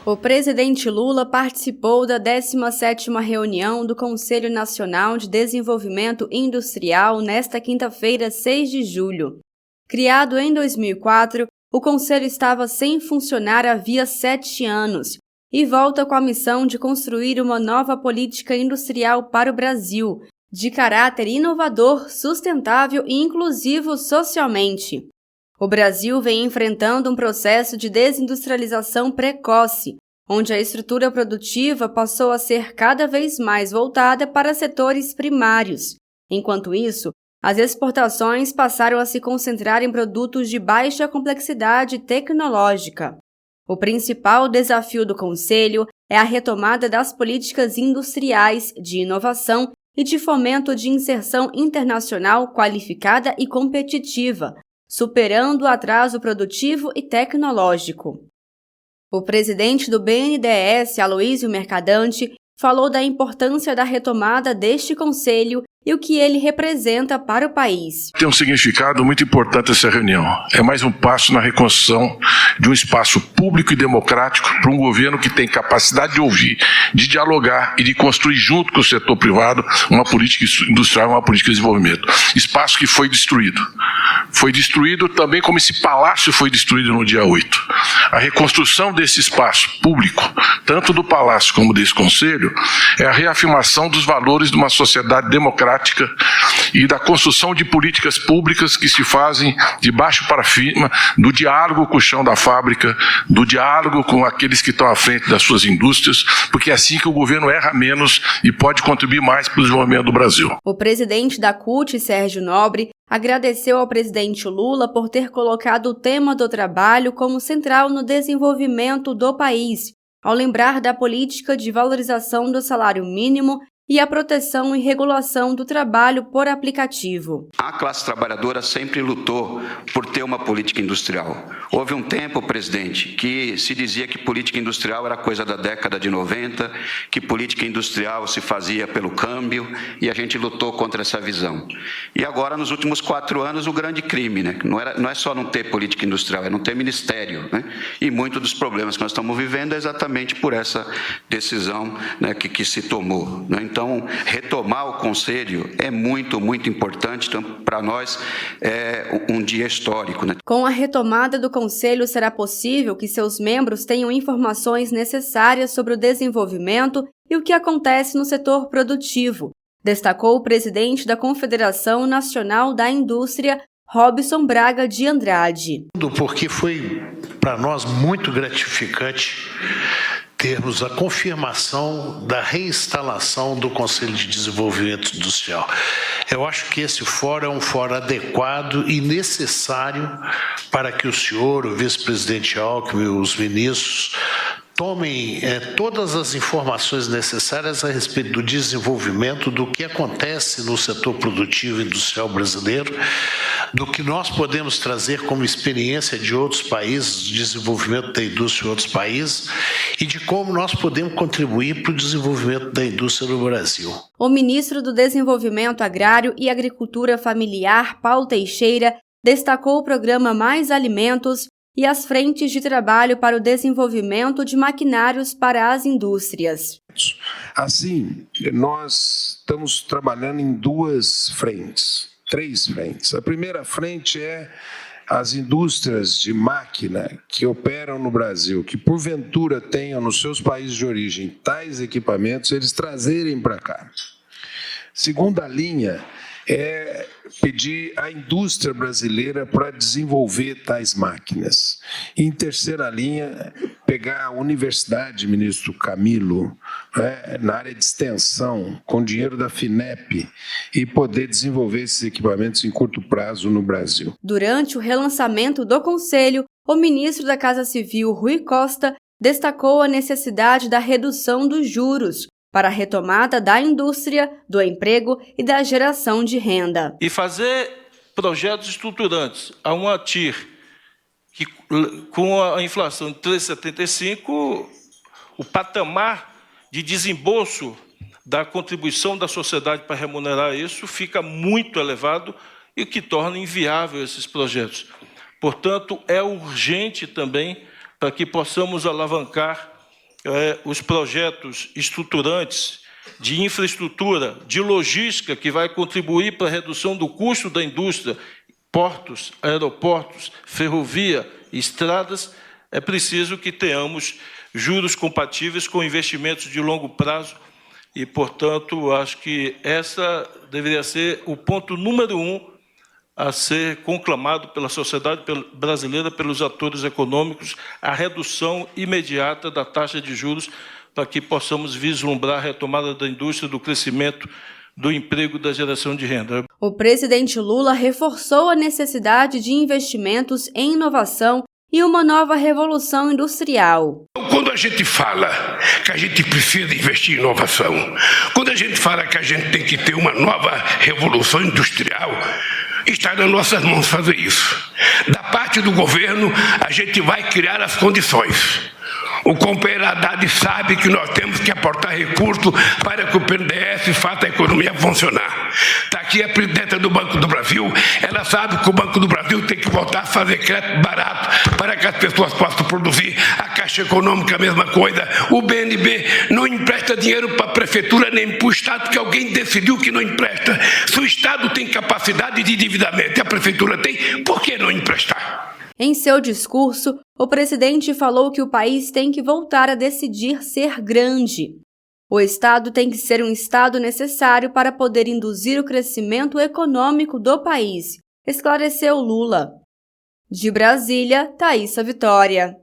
O presidente Lula participou da 17ª reunião do Conselho Nacional de Desenvolvimento Industrial nesta quinta-feira, 6 de julho. Criado em 2004, o Conselho estava sem funcionar havia 7 anos e volta com a missão de construir uma nova política industrial para o Brasil, de caráter inovador, sustentável e inclusivo socialmente. O Brasil vem enfrentando um processo de desindustrialização precoce, onde a estrutura produtiva passou a ser cada vez mais voltada para setores primários. Enquanto isso, as exportações passaram a se concentrar em produtos de baixa complexidade tecnológica. O principal desafio do Conselho é a retomada das políticas industriais, de inovação e de fomento de inserção internacional qualificada e competitiva, superando o atraso produtivo e tecnológico. O presidente do BNDES, Aloísio Mercadante, falou da importância da retomada deste conselho e o que ele representa para o país. Tem um significado muito importante essa reunião. É mais um passo na reconstrução de um espaço público e democrático para um governo que tem capacidade de ouvir, de dialogar e de construir junto com o setor privado uma política industrial, uma política de desenvolvimento. Espaço que foi destruído. Foi destruído também como esse palácio foi destruído no dia 8. A reconstrução desse espaço público, tanto do palácio como desse conselho, é a reafirmação dos valores de uma sociedade democrática e da construção de políticas públicas que se fazem de baixo para cima, do diálogo com o chão da fábrica, do diálogo com aqueles que estão à frente das suas indústrias, porque é assim que o governo erra menos e pode contribuir mais para o desenvolvimento do Brasil. O presidente da CUT, Sérgio Nobre, agradeceu ao presidente Lula por ter colocado o tema do trabalho como central no desenvolvimento do país, ao lembrar da política de valorização do salário mínimo e a proteção e regulação do trabalho por aplicativo. A classe trabalhadora sempre lutou por ter uma política industrial. Houve um tempo, presidente, que se dizia que política industrial era coisa da década de 90, que política industrial se fazia pelo câmbio, e a gente lutou contra essa visão. E agora, nos últimos 4 anos, o grande crime, né? Não é só não ter política industrial, é não ter ministério, né? E muito dos problemas que nós estamos vivendo é exatamente por essa decisão, né, que se tomou, né? Então, retomar o Conselho é muito, muito importante. Então, para nós, é um dia histórico, né? Com a retomada do Conselho, será possível que seus membros tenham informações necessárias sobre o desenvolvimento e o que acontece no setor produtivo, destacou o presidente da Confederação Nacional da Indústria, Robson Braga de Andrade. Porque foi, para nós, muito gratificante termos a confirmação da reinstalação do Conselho de Desenvolvimento Industrial. Eu acho que esse fórum é um fórum adequado e necessário para que o senhor, o vice-presidente Alckmin, os ministros, tomem todas as informações necessárias a respeito do desenvolvimento, do que acontece no setor produtivo e industrial brasileiro, do que nós podemos trazer como experiência de outros países, de desenvolvimento da indústria em outros países, e de como nós podemos contribuir para o desenvolvimento da indústria no Brasil. O ministro do Desenvolvimento Agrário e Agricultura Familiar, Paulo Teixeira, destacou o programa Mais Alimentos e as frentes de trabalho para o desenvolvimento de maquinários para as indústrias. Assim, nós estamos trabalhando em 2 frentes, 3 frentes. A primeira frente é as indústrias de máquina que operam no Brasil, que porventura tenham nos seus países de origem tais equipamentos, eles trazerem para cá. Segunda linha é pedir à indústria brasileira para desenvolver tais máquinas. E, em terceira linha, pegar a universidade, ministro Camilo, na área de extensão, com dinheiro da FINEP, e poder desenvolver esses equipamentos em curto prazo no Brasil. Durante o relançamento do Conselho, o ministro da Casa Civil, Rui Costa, destacou a necessidade da redução dos juros para a retomada da indústria, do emprego e da geração de renda. E fazer projetos estruturantes a uma TIR, que com a inflação de 3,75, o patamar de desembolso da contribuição da sociedade para remunerar isso fica muito elevado e o que torna inviável esses projetos. Portanto, é urgente também para que possamos alavancar os projetos estruturantes de infraestrutura, de logística, que vai contribuir para a redução do custo da indústria, portos, aeroportos, ferrovia, estradas, é preciso que tenhamos juros compatíveis com investimentos de longo prazo e, portanto, acho que essa deveria ser o ponto número 1 a ser conclamado pela sociedade brasileira, pelos atores econômicos, a redução imediata da taxa de juros para que possamos vislumbrar a retomada da indústria, do crescimento, do emprego e da geração de renda. O presidente Lula reforçou a necessidade de investimentos em inovação e uma nova revolução industrial. Quando a gente fala que a gente precisa investir em inovação, quando a gente fala que a gente tem que ter uma nova revolução industrial, está nas nossas mãos fazer isso. Da parte do governo, a gente vai criar as condições. O companheiro Haddad sabe que nós temos que aportar recursos para que o BNDES faça a economia funcionar. Está aqui a presidenta do Banco do Brasil, ela sabe que o Banco do Brasil tem que voltar a fazer crédito barato para que as pessoas possam produzir. A Caixa Econômica, a mesma coisa. O BNB não empresta dinheiro para a prefeitura nem para o Estado, porque alguém decidiu que não empresta. Se o Estado tem capacidade de endividamento e a prefeitura tem, por que não emprestar? Em seu discurso, o presidente falou que o país tem que voltar a decidir ser grande. O Estado tem que ser um Estado necessário para poder induzir o crescimento econômico do país, esclareceu Lula. De Brasília, Thaísa Vitória.